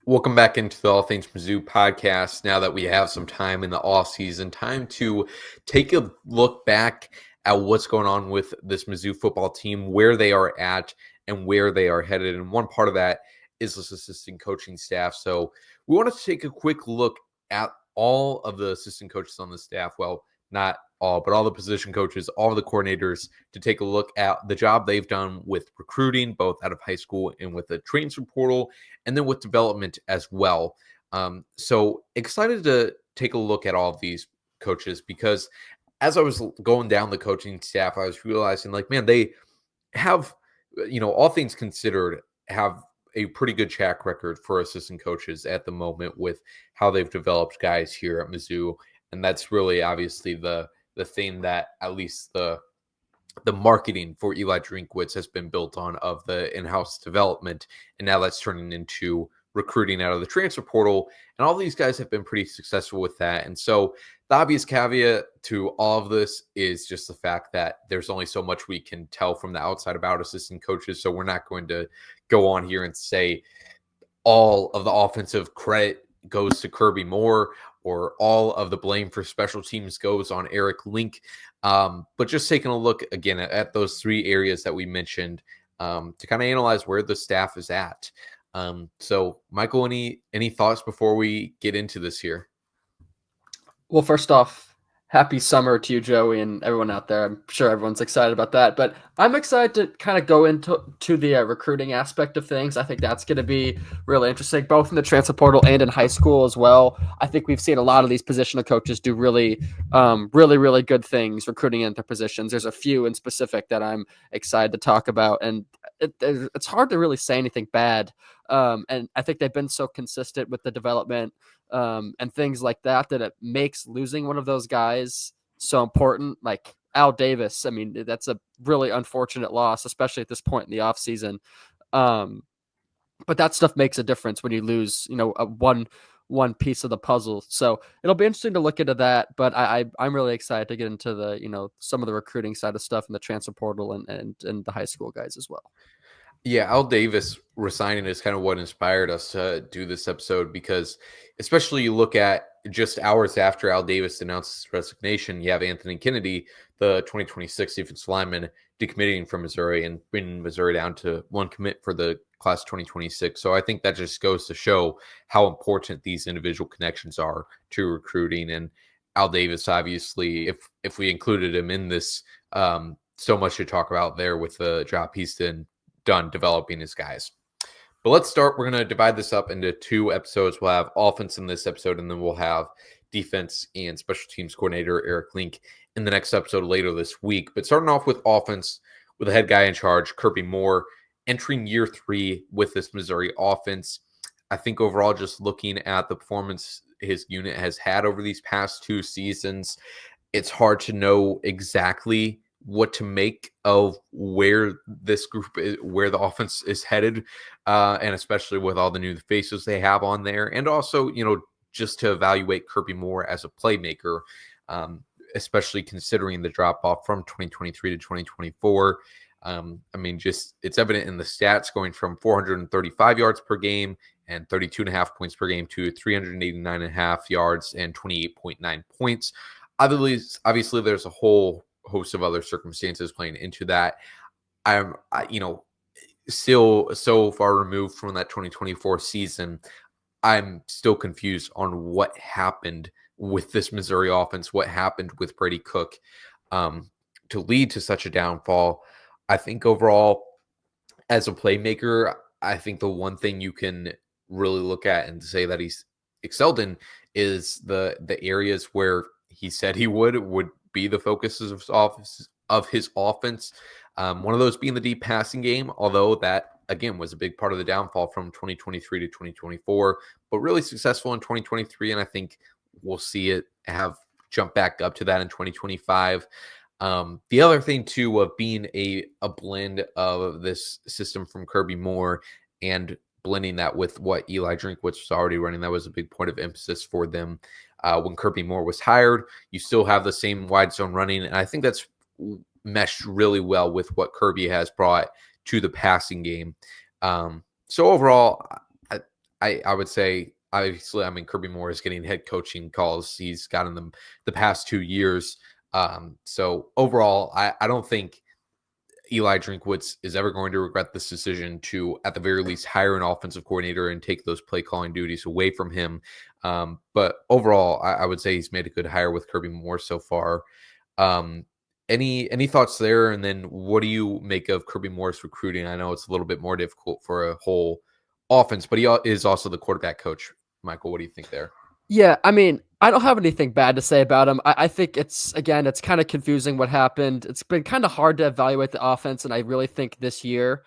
Welcome back into the All Things Mizzou podcast. Now that we have some time in the off season, time to take a look back at what's going on with this Mizzou football team, where they are at, and where they are headed. And one part of that is this assistant coaching staff. So we want to take a quick look at all of the assistant coaches on the staff. Well, not all, but all the position coaches, all the coordinators, to take a look at the job they've done with recruiting, both out of high school and with the transfer portal, and then with development as well. So excited to take a look at all of these coaches, because as I was going down the coaching staff, I was realizing, like, man, they have, all things considered, have a pretty good track record for assistant coaches at the moment with how they've developed guys here at Mizzou. And that's really obviously the thing that at least the marketing for Eli Drinkwitz has been built on, of the in-house development, and now that's turning into recruiting out of the transfer portal, and all these guys have been pretty successful with that. And so the obvious caveat to all of this is just the fact that there's only so much we can tell from the outside about assistant coaches, so we're not going to go on here and say all of the offensive credit goes to Kirby Moore, or all of the blame for special teams goes on Eric Link. But just taking a look again at those three areas that we mentioned, to kind of analyze where the staff is at. So Michael, any thoughts before we get into this here? Well, first off, happy summer to you, Joey, and everyone out there. I'm sure everyone's excited about that, but I'm excited to kind of go into the recruiting aspect of things. I think that's going to be really interesting, both in the transfer portal and in high school as well. I think we've seen a lot of these positional coaches do really good things recruiting into positions. There's a few in specific that I'm excited to talk about, and it's hard to really say anything bad. And I think they've been so consistent with the development and things like that it makes losing one of those guys so important. Like Al Davis, I mean, that's a really unfortunate loss, especially at this point in the offseason. But that stuff makes a difference when you lose, one piece of the puzzle. So it'll be interesting to look into that. But I'm really excited to get into the, some of the recruiting side of stuff in the transfer portal and the high school guys as well. Yeah, Al Davis resigning is kind of what inspired us to do this episode, because especially you look at just hours after Al Davis announced his resignation, you have Anthony Kennedy, the 2026 defensive lineman, decommitting from Missouri and bringing Missouri down to one commit for the class 2026. So I think that just goes to show how important these individual connections are to recruiting. And Al Davis, obviously, if we included him in this, so much to talk about there with the job he's done developing his guys. But let's start. We're going to divide this up into two episodes. We'll have offense in this episode, and then we'll have defense and special teams coordinator Eric Link in the next episode later this week. But starting off with offense, with the head guy in charge, Kirby Moore, entering year 3 with this Missouri offense. I think overall, just looking at the performance his unit has had over these past 2 seasons, it's hard to know exactly what to make of where this group is, where the offense is headed, and especially with all the new faces they have on there, and also, just to evaluate Kirby Moore as a playmaker, especially considering the drop off from 2023 to 2024. I mean, just it's evident in the stats, going from 435 yards per game and 32.5 points per game to 389.5 yards and 28.9 points. Obviously, there's a whole host of other circumstances playing into that. I'm still so far removed from that 2024 season. I'm still confused on what happened with this Missouri offense, what happened with Brady Cook, to lead to such a downfall. I think overall, as a playmaker, I think the one thing you can really look at and say that he's excelled in is the areas where he said he would be the focuses of his offense. One of those being the deep passing game, although that, again, was a big part of the downfall from 2023 to 2024, but really successful in 2023. And I think we'll see it have jumped back up to that in 2025. The other thing, too, of being a blend of this system from Kirby Moore and blending that with what Eli Drinkwitz was already running, that was a big point of emphasis for them. When Kirby Moore was hired, you still have the same wide zone running, and I think that's meshed really well with what Kirby has brought to the passing game. So overall, I would say obviously, I mean, Kirby Moore is getting head coaching calls. He's gotten them the past 2 years. So overall, I don't think Eli Drinkwitz is ever going to regret this decision to, at the very least, hire an offensive coordinator and take those play calling duties away from him. But overall, I would say he's made a good hire with Kirby Moore so far. Um, any thoughts there? And then what do you make of Kirby Moore's recruiting? I know it's a little bit more difficult for a whole offense, but he is also the quarterback coach. Michael, what do you think there? Yeah, I mean, I don't have anything bad to say about him. I think it's kind of confusing what happened. It's been kind of hard to evaluate the offense, and I really think this year,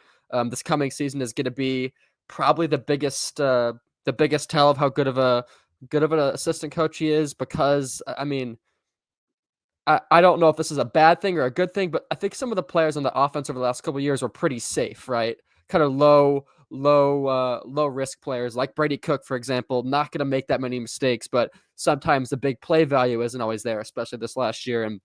this coming season, is going to be probably the biggest tell of how good of an assistant coach he is. Because I mean, I don't know if this is a bad thing or a good thing, but I think some of the players on the offense over the last couple of years were pretty safe, right? Kind of low risk players like Brady Cook, for example, not going to make that many mistakes, but sometimes the big play value isn't always there, especially this last year. And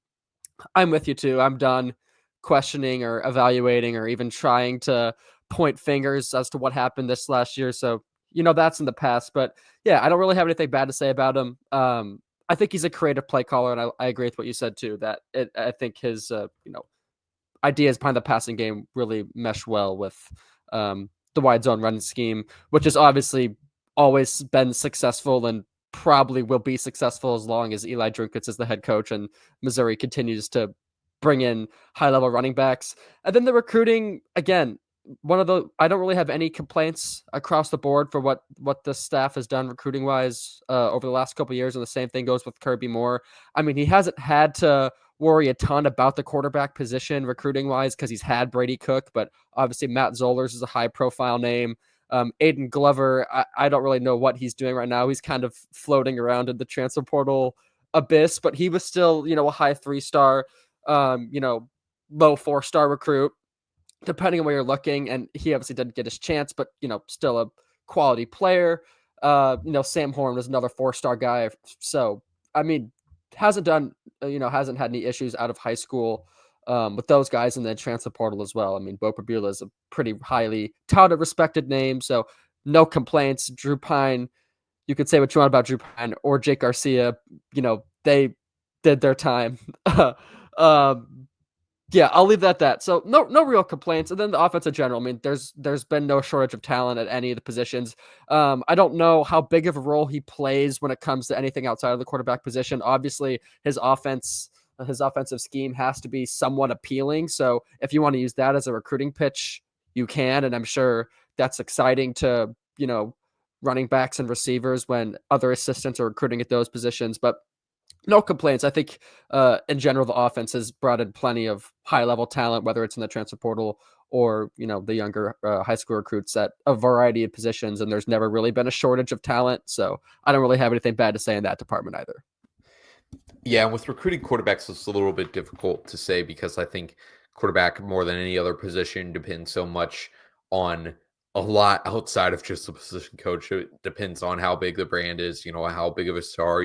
I'm with you too. I'm done questioning or evaluating or even trying to point fingers as to what happened this last year. So, that's in the past. But yeah, I don't really have anything bad to say about him. I think he's a creative play caller, and I agree with what you said too. That I think his ideas behind the passing game really mesh well with the wide zone running scheme, which has obviously always been successful and probably will be successful as long as Eli Drinkwitz is the head coach and Missouri continues to bring in high level running backs. And then the recruiting, again, I don't really have any complaints across the board for what the staff has done recruiting wise over the last couple of years, and the same thing goes with Kirby Moore. I mean, he hasn't had to worry a ton about the quarterback position recruiting wise because he's had Brady Cook, but obviously Matt Zollers is a high profile name. Aiden Glover, I don't really know what he's doing right now. He's kind of floating around in the transfer portal abyss, but he was still, a high 3-star, low 4-star recruit, depending on where you're looking. And he obviously didn't get his chance, but, still a quality player. Sam Horn was another 4-star guy. So, I mean, hasn't had any issues out of high school with those guys in the transfer portal as well. I mean, Bo Pabula is a pretty highly touted, respected name, so no complaints. Drew Pine, you could say what you want about Drew Pine or Jake Garcia. They did their time. um, yeah, I'll leave that at that. So no real complaints. And then the offense in general. I mean, there's been no shortage of talent at any of the positions. I don't know how big of a role he plays when it comes to anything outside of the quarterback position. Obviously, his offensive scheme has to be somewhat appealing. So if you want to use that as a recruiting pitch, you can. And I'm sure that's exciting to, running backs and receivers when other assistants are recruiting at those positions. But no complaints. I think in general, the offense has brought in plenty of high level talent, whether it's in the transfer portal or, the younger high school recruits at a variety of positions. And there's never really been a shortage of talent. So I don't really have anything bad to say in that department either. Yeah, and with recruiting quarterbacks, it's a little bit difficult to say because I think quarterback, more than any other position, depends so much on a lot outside of just the position coach. It depends on how big the brand is, how big of a star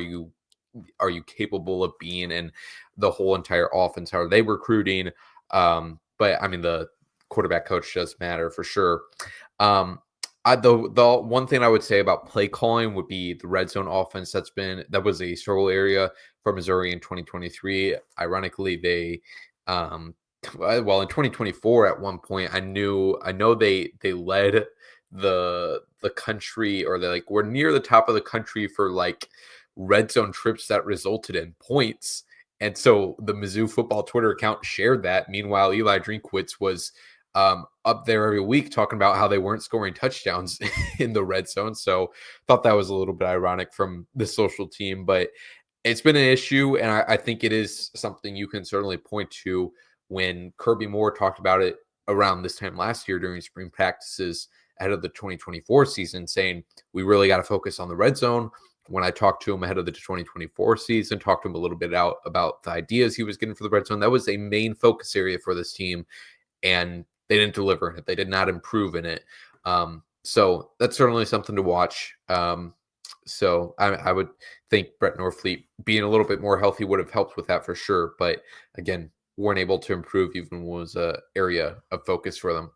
are you capable of being, and the whole entire offense. How are they recruiting? But I mean, the quarterback coach does matter for sure. The one thing I would say about play calling would be the red zone offense. That was a struggle area for Missouri in 2023. Ironically, they well, in 2024 at one point I know they led the country, or they were near the top of the country for red zone trips that resulted in points. And so the Mizzou football Twitter account shared that. Meanwhile, Eli Drinkwitz was up there every week talking about how they weren't scoring touchdowns in the red zone. So thought that was a little bit ironic from the social team, but it's been an issue. And I think it is something you can certainly point to when Kirby Moore talked about it around this time last year during spring practices ahead of the 2024 season, saying we really got to focus on the red zone. When I talked to him ahead of the 2024 season, talked to him a little bit about the ideas he was getting for the red zone, that was a main focus area for this team, and they didn't deliver in it. They did not improve in it. So that's certainly something to watch. So I would think Brett Norfleet being a little bit more healthy would have helped with that for sure. But again, weren't able to improve even was an area of focus for them.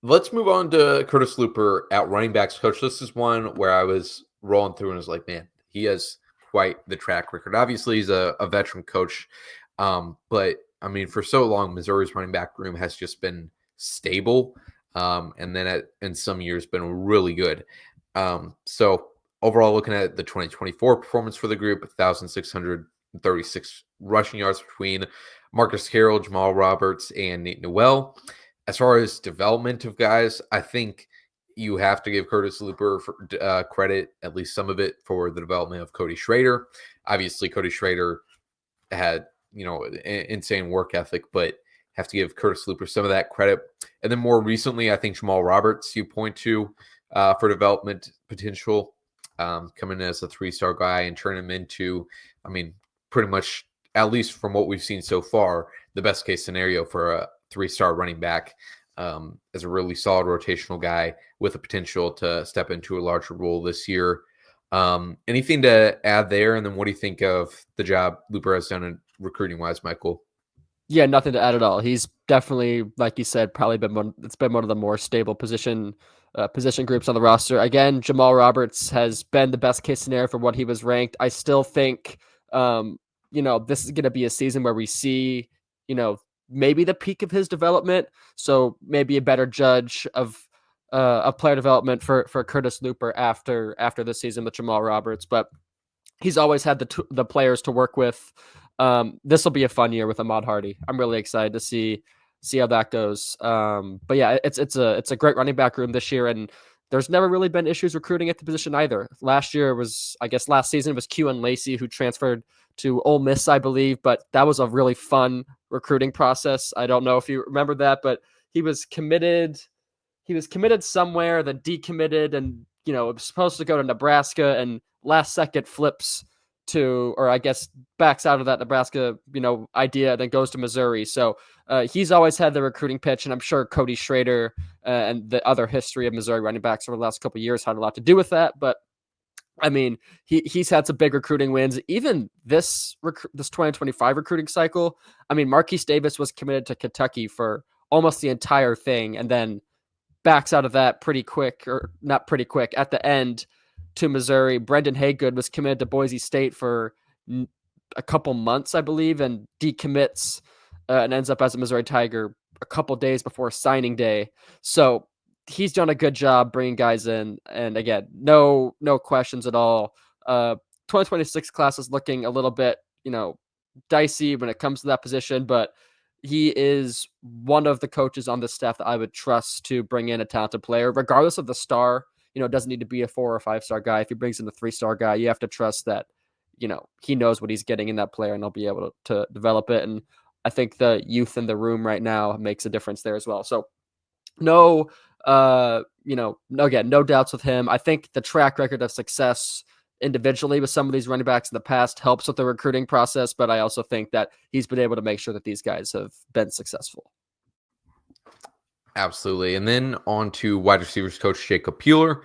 Let's move on to Curtis Looper at running backs coach. This is one where I was rolling through and was like, man, he has quite the track record. Obviously, he's a veteran coach, but I mean, for so long, Missouri's running back room has just been stable, and then in some years been really good. So overall, looking at the 2024 performance for the group, 1,636 rushing yards between Marcus Carroll, Jamal Roberts, and Nate Newell. As far as development of guys, I think you have to give Curtis Looper credit, at least some of it, for the development of Cody Schrader. Obviously, Cody Schrader had insane work ethic, but have to give Curtis Looper some of that credit. And then more recently, I think Jamal Roberts you point to for development potential, coming in as a 3-star guy and turn him into, I mean, pretty much, at least from what we've seen so far, the best case scenario for a 3-star running back, as a really solid rotational guy with the potential to step into a larger role this year. Anything to add there? And then what do you think of the job Looper has done in recruiting wise, Michael? Yeah, nothing to add at all. He's definitely, like you said, probably been one of the more stable position groups on the roster. Again, Jamal Roberts has been the best case scenario for what he was ranked. I still think, this is going to be a season where we see, maybe the peak of his development. So maybe a better judge of player development for Curtis Looper after this season with Jamal Roberts. But he's always had the players to work with. This will be a fun year with Ahmad Hardy. I'm really excited to see how that goes. But yeah, it's a great running back room this year, and there's never really been issues recruiting at the position either. Last season was Q and Lacey, who transferred to Ole Miss, I believe, but that was a really fun recruiting process. I don't know if you remember that, but he was committed somewhere, then decommitted, and was supposed to go to Nebraska, and last second flips to, or I guess backs out of that Nebraska, idea, then goes to Missouri. So he's always had the recruiting pitch, and I'm sure Cody Schrader and the other history of Missouri running backs over the last couple of years had a lot to do with that. But I mean, he's had some big recruiting wins. Even this 2025 recruiting cycle, I mean, Marquise Davis was committed to Kentucky for almost the entire thing, and then backs out of that pretty quick, or not pretty quick, at the end to Missouri. Brendan Haygood was committed to Boise State for a couple months, I believe, and decommits and ends up as a Missouri Tiger a couple days before signing day. So he's done a good job bringing guys in. And again, no questions at all. 2026 class is looking a little bit, dicey when it comes to that position, but he is one of the coaches on the staff that I would trust to bring in a talented player, regardless of the star. It doesn't need to be a 4 or 5-star guy. If he brings in a 3-star guy, you have to trust that, he knows what he's getting in that player, and he'll be able to develop it. And I think the youth in the room right now makes a difference there as well. So no doubts with him. I think the track record of success individually with some of these running backs in the past helps with the recruiting process, but I also think that he's been able to make sure that these guys have been successful. Absolutely. And then on to wide receivers coach Jacob Peeler.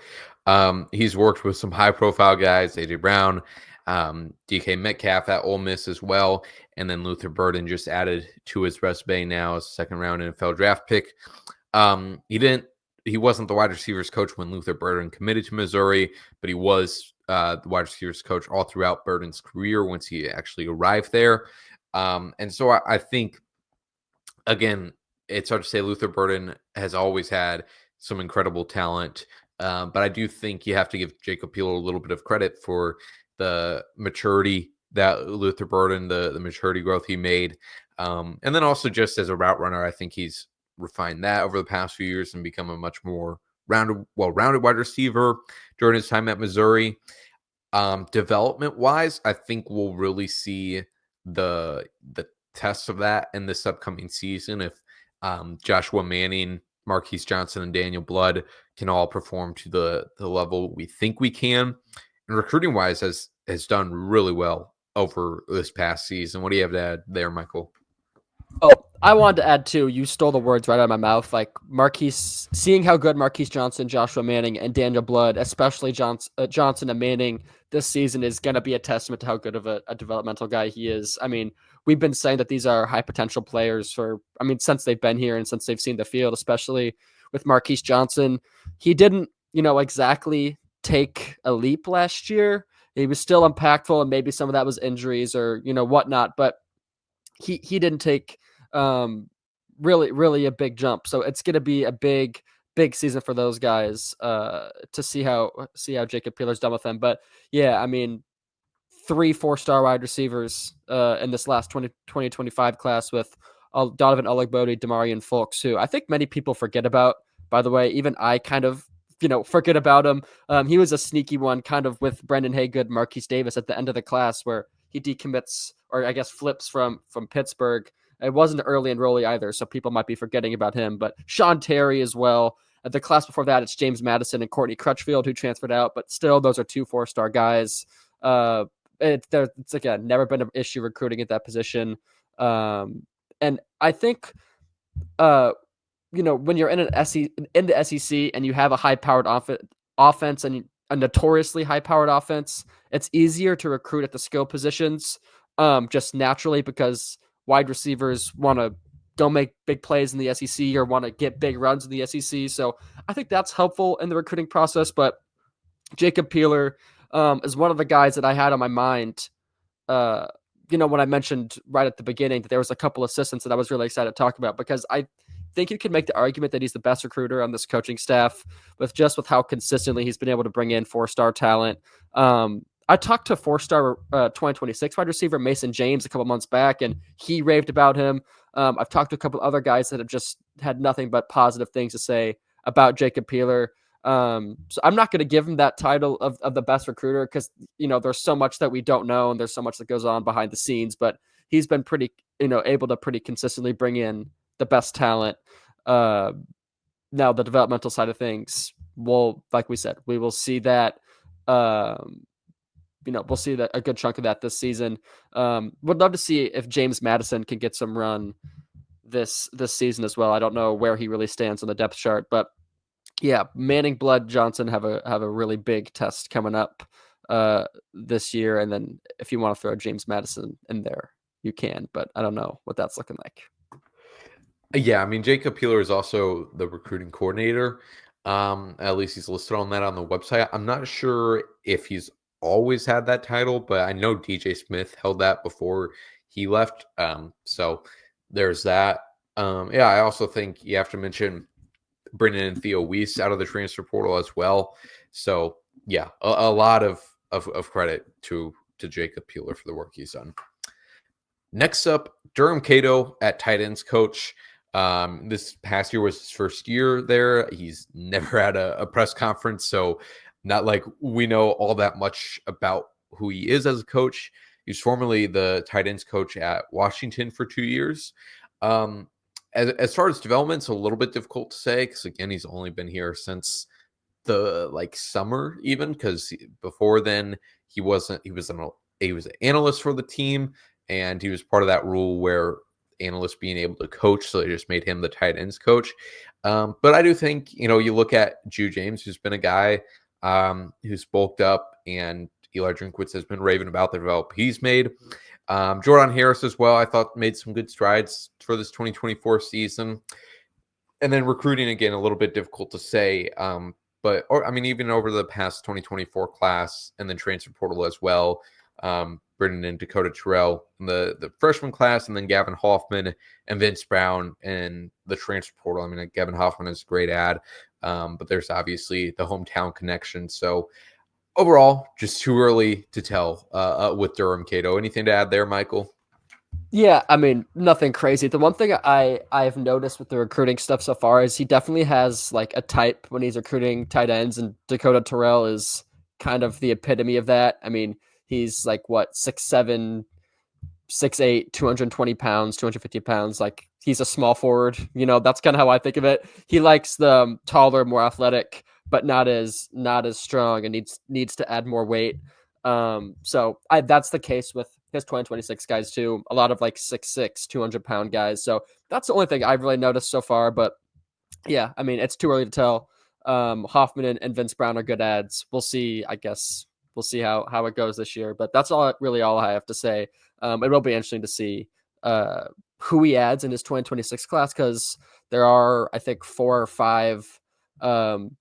He's worked with some high profile guys, AJ Brown, DK Metcalf at Ole Miss as well. And then Luther Burden just added to his resume now as a second round NFL draft pick. He wasn't the wide receivers coach when Luther Burden committed to Missouri, but he was the wide receivers coach all throughout Burden's career once he actually arrived there. And so I think, again, it's hard to say. Luther Burden has always had some incredible talent, but I do think you have to give Jacob Peeler a little bit of credit for the maturity that Luther Burden, the maturity growth he made. And then also just as a route runner, I think he's refined that over the past few years and become a much more well-rounded wide receiver during his time at Missouri. Development-wise, I think we'll really see the test of that in this upcoming season if Joshua Manning, Marquise Johnson, and Daniel Blood can all perform to the level we think we can. And recruiting-wise has done really well over this past season. What do you have to add there, Michael? Oh, I wanted to add too. You stole the words right out of my mouth. Like seeing how good Marquise Johnson, Joshua Manning, and Daniel Blood, especially Johnson and Manning this season, is going to be a testament to how good of a developmental guy he is. I mean, we've been saying that these are high potential players since they've been here and since they've seen the field, especially with Marquise Johnson. He didn't, exactly take a leap last year. He was still impactful, and maybe some of that was injuries or whatnot, but he didn't take really a big jump. So it's going to be a big season for those guys to see how Jacob Peeler's done with them. But yeah, I mean, 3 4-star wide receivers in this last 2025 class with Donovan Olugbodi, Demarion Fulks, who I think many people forget about. By the way, even I kind of forget about him. He was a sneaky one, kind of with Brendan Haygood, Marquise Davis at the end of the class, where he decommits, or I guess flips from Pittsburgh. It wasn't early enrollee either, so people might be forgetting about him. But Sean Terry as well. At the class before that, it's James Madison and Courtney Crutchfield who transferred out, but still, those are 2 4-star guys. It's again never been an issue recruiting at that position, and I think when you're in the SEC and you have a high-powered offense and a notoriously high-powered offense, it's easier to recruit at the skill positions, just naturally, because wide receivers want to go make big plays in the SEC or want to get big runs in the SEC. So I think that's helpful in the recruiting process. But Jacob Peeler is one of the guys that I had on my mind. When I mentioned right at the beginning that there was a couple assistants that I was really excited to talk about, because I think you could make the argument that he's the best recruiter on this coaching staff with how consistently he's been able to bring in 4-star talent. I talked to 4-star 2026 wide receiver Mason James a couple months back, and he raved about him. I've talked to a couple other guys that have just had nothing but positive things to say about Jacob Peeler. So I'm not going to give him that title of the best recruiter, because there's so much that we don't know and there's so much that goes on behind the scenes, but he's been pretty able to pretty consistently bring in the best talent. Now the developmental side of things, like we said, we will see that we'll see that a good chunk of that this season. Would love to see if James Madison can get some run this season as well. I don't know where he really stands on the depth chart, but yeah, Manning, Blood, Johnson have a really big test coming up this year, and then if you want to throw James Madison in there, you can, but I don't know what that's looking like. Yeah, I mean, Jacob Peeler is also the recruiting coordinator. At least he's listed on that on the website. I'm not sure if he's always had that title, but I know DJ Smith held that before he left. So there's that. Yeah, I also think you have to mention bringing in Theo Weiss out of the transfer portal as well. So yeah, a lot of credit to Jacob Peeler for the work he's done. Next up, Durham Cato at tight ends coach. This past year was his first year there. He's never had a press conference, so not like we know all that much about who he is as a coach. He was formerly the tight ends coach at Washington for 2 years. As far as development, it's a little bit difficult to say, because again, he's only been here since the summer, even, because before then he was an analyst for the team, and he was part of that rule where analysts being able to coach, so they just made him the tight ends coach. But I do think, you look at Drew James, who's been a guy who's bulked up, and Eli Drinkwitz has been raving about the development he's made. Jordan Harris as well, I thought made some good strides for this 2024 season. And then recruiting, again, a little bit difficult to say. Even over the past 2024 class and then transfer portal as well, bringing in Dakota Terrell in the freshman class, and then Gavin Hoffman and Vince Brown in the transfer portal. I mean, Gavin Hoffman is a great ad, but there's obviously the hometown connection. So overall, just too early to tell with Durham Cato. Anything to add there, Michael? Yeah, I mean, nothing crazy. The one thing I've noticed with the recruiting stuff so far is he definitely has like a type when he's recruiting tight ends, and Dakota Terrell is kind of the epitome of that. I mean, he's like 6'7", 6'8", 220 pounds, 250 pounds. Like, he's a small forward. That's kind of how I think of it. He likes the taller, more athletic, but not as strong, and needs to add more weight. So that's the case with his 2026 guys too. A lot of 6'6", 200-pound guys. So that's the only thing I've really noticed so far. But yeah, I mean, it's too early to tell. Hoffman and Vince Brown are good ads. We'll see. I guess we'll see how it goes this year. But that's all I have to say. It will be interesting to see who he adds in his 2026 class, because there are, I think, 4 or 5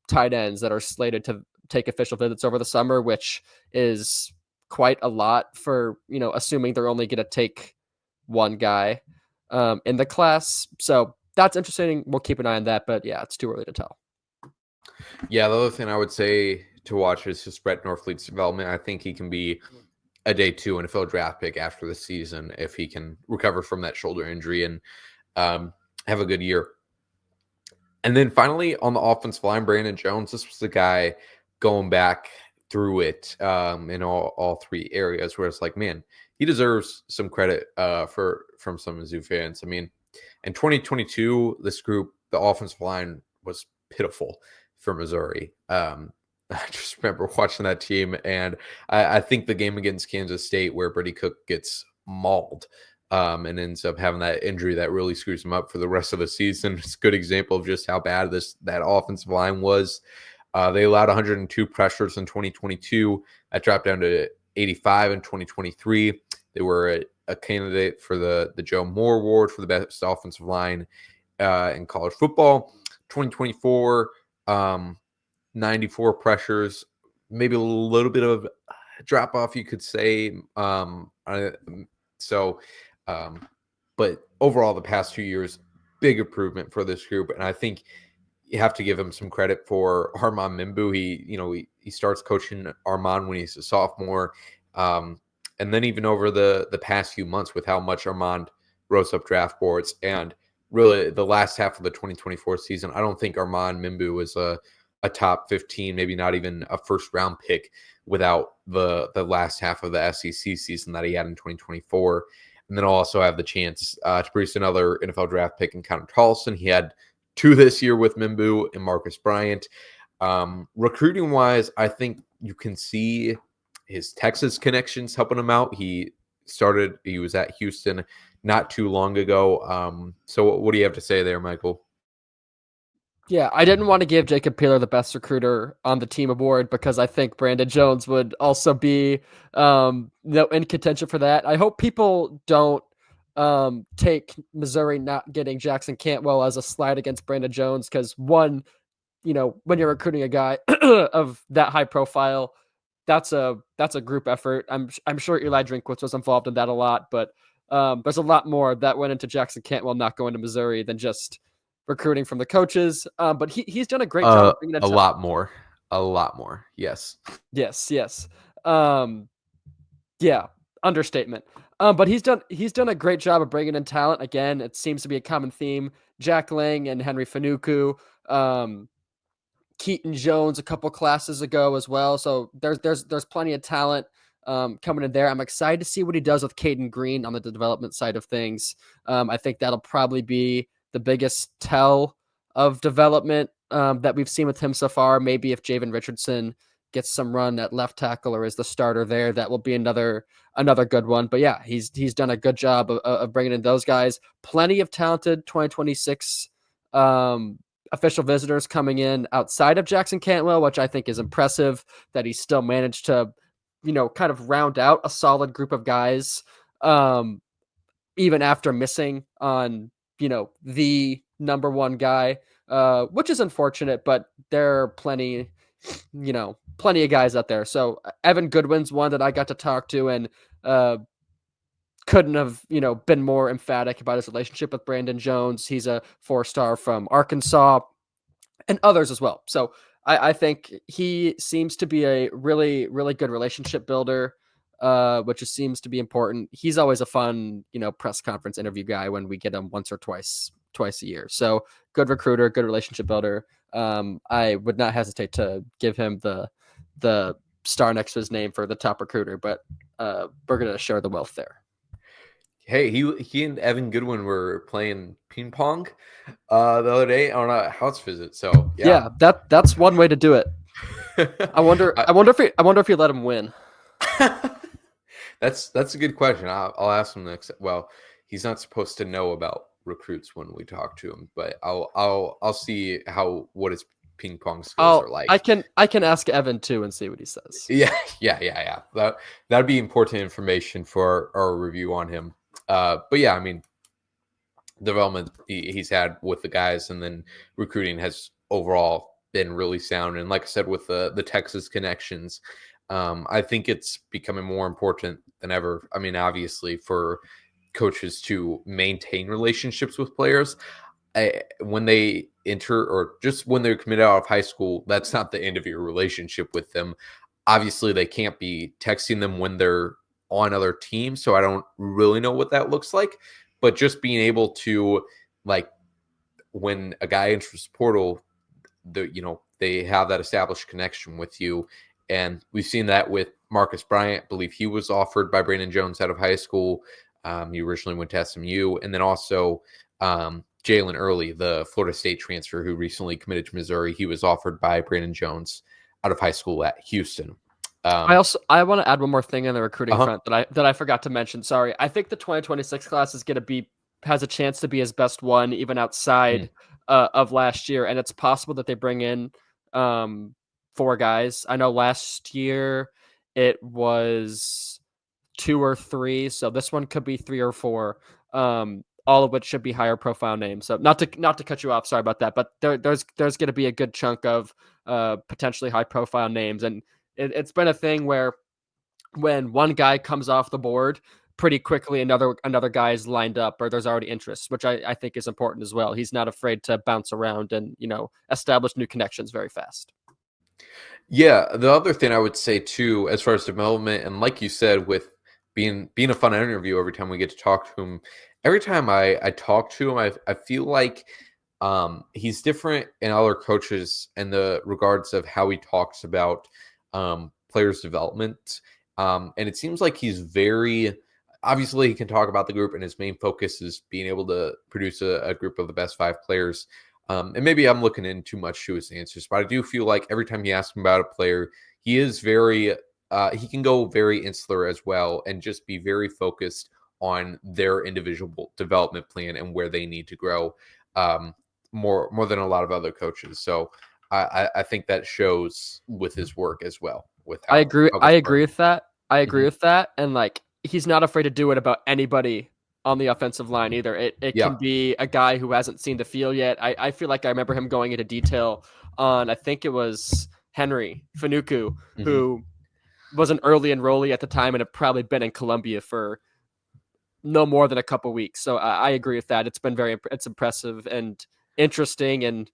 tight ends that are slated to take official visits over the summer, which is quite a lot for, assuming they're only going to take one guy in the class. So that's interesting. We'll keep an eye on that, but yeah, it's too early to tell. Yeah, the other thing I would say to watch is just Brett Norfleet's development. I think he can be a day 2 NFL draft pick after the season if he can recover from that shoulder injury and have a good year. And then finally on the offensive line, Brandon Jones, this was the guy going back through it in all 3 areas where it's like, man, he deserves some credit from some Mizzou fans. I mean, in 2022, this group, the offensive line was pitiful for Missouri. I just remember watching that team, and I think the game against Kansas State where Brady Cook gets mauled and ends up having that injury that really screws him up for the rest of the season. It's a good example of just how bad that offensive line was. They allowed 102 pressures in 2022. That dropped down to 85 in 2023. They were a candidate for the Joe Moore Award for the best offensive line in college football. 2024, 94 pressures, maybe a little bit of drop off, you could say. But overall, the past 2 years, big improvement for this group, and I think you have to give him some credit for Armand Mimbu. He starts coaching Armand when he's a sophomore, and then even over the past few months with how much Armand rose up draft boards, and really the last half of the 2024 season, I don't think Armand Mimbu was a top 15, maybe not even a first round pick without the last half of the SEC season that he had in 2024. And then I'll also have the chance to produce another NFL draft pick in Connor Tolson. He had 2 this year with Mimbu and Marcus Bryant. Recruiting wise, I think you can see his Texas connections helping him out. He was at Houston not too long ago. So what do you have to say there, Michael? Yeah, I didn't want to give Jacob Peeler the best recruiter on the team award because I think Brandon Jones would also be in contention for that. I hope people don't take Missouri not getting Jackson Cantwell as a slide against Brandon Jones, because one, when you're recruiting a guy of that high profile, that's a group effort. I'm sure Eli Drinkwitz was involved in that a lot, but there's a lot more that went into Jackson Cantwell not going to Missouri than just recruiting from the coaches. But he's done a great job. A lot more. Yes. Yes. Yeah. Understatement. But he's done a great job of bringing in talent. Again, it seems to be a common theme. Jack Lang and Henry Fanuku, Keaton Jones a couple classes ago as well. So there's plenty of talent coming in there. I'm excited to see what he does with Caden Green on the development side of things. I think that'll probably be the biggest tell of development that we've seen with him so far. Maybe if Javen Richardson gets some run at left tackle or is the starter there, that will be another good one. But yeah, he's done a good job of bringing in those guys. Plenty of talented 2026 official visitors coming in outside of Jackson Cantwell, which I think is impressive that he still managed to, kind of round out a solid group of guys, even after missing on, the number one guy, which is unfortunate, but there are plenty of guys out there. So Evan Goodwin's one that I got to talk to and couldn't have, been more emphatic about his relationship with Brandon Jones. He's a 4-star from Arkansas and others as well. So I think he seems to be a really, really good relationship builder, which seems to be important. He's always a fun, press conference interview guy when we get him once or twice a year. So good recruiter, good relationship builder. I would not hesitate to give him the star next to his name for the top recruiter, but we're going to share the wealth there. Hey, he and Evan Goodwin were playing ping pong the other day on a house visit. So yeah, that's one way to do it. I wonder if he let him win. That's a good question. I'll ask him next. Well, he's not supposed to know about recruits when we talk to him, but I'll see what his ping pong skills are like. I can ask Evan too and see what he says. Yeah. That'd be important information for our review on him. But yeah, I mean, development he's had with the guys, and then recruiting has overall been really sound. And like I said, with the Texas connections, I think it's becoming more important than ever. I mean, obviously, for coaches to maintain relationships with players. When they enter, or just when they're committed out of high school, that's not the end of your relationship with them. Obviously, they can't be texting them when they're on other teams, so I don't really know what that looks like. But just being able to, like, when a guy enters the portal, they have that established connection with you, and we've seen that with Marcus Bryant. I believe he was offered by Brandon Jones out of high school. He originally went to SMU, and then also Jalen Early, the Florida State transfer who recently committed to Missouri. He was offered by Brandon Jones out of high school at Houston. I want to add one more thing on the recruiting Uh-huh. front that I forgot to mention. Sorry, I think the 2026 class is going to has a chance to be his best one, even outside of last year, and it's possible that they bring in 4 guys. I know last year it was 2 or 3, so this one could be 3 or 4. All of which should be higher profile names. So not to cut you off, sorry about that, but there's going to be a good chunk of potentially high profile names, and it's been a thing where when one guy comes off the board, pretty quickly another guy is lined up, or there's already interest, which I think is important as well. He's not afraid to bounce around and establish new connections very fast. Yeah, the other thing I would say too, as far as development, and like you said, with being a fun interview every time we get to talk to him, every time I talk to him, I feel like he's different in other coaches in the regards of how he talks about players' development. And it seems like he's very obviously he can talk about the group, and his main focus is being able to produce a group of the best 5 players. And maybe I'm looking in too much to his answers, but I do feel like every time he asks him about a player, he is very he can go very insular as well, and just be very focused on their individual development plan and where they need to grow, more than a lot of other coaches. So I think that shows with his work as well, with I how agree. how I this agree part. with that. I agree Mhm. with that. And like he's not afraid to do it about anybody on the offensive line either. It Yeah. can be a guy who hasn't seen the field yet. I feel like I remember him going into detail on I think it was Henry Fanuku, Hmm. who was an early enrollee at the time and had probably been in Columbia for no more than a couple weeks. So I agree with that. It's impressive and interesting and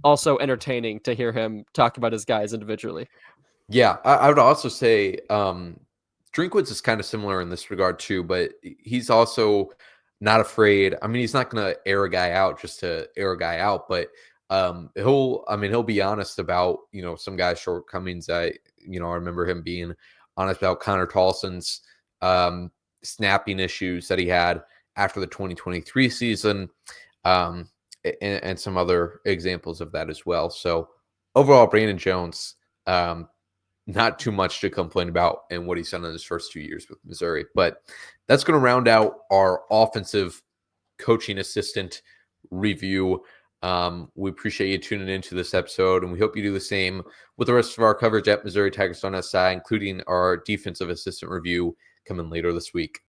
also entertaining to hear him talk about his guys individually. Yeah, I would also say Drinkwitz is kind of similar in this regard too, but he's also not afraid. I mean, he's not going to air a guy out just to air a guy out, but he'll be honest about some guy's shortcomings. I remember him being honest about Connor Tolson's snapping issues that he had after the 2023 season, um, and some other examples of that as well. So overall, Brandon Jones. Not too much to complain about in what he's done in his first 2 years with Missouri. But that's going to round out our offensive coaching assistant review. We appreciate you tuning into this episode, and we hope you do the same with the rest of our coverage at Missouri Tigers on SI, including our defensive assistant review coming later this week.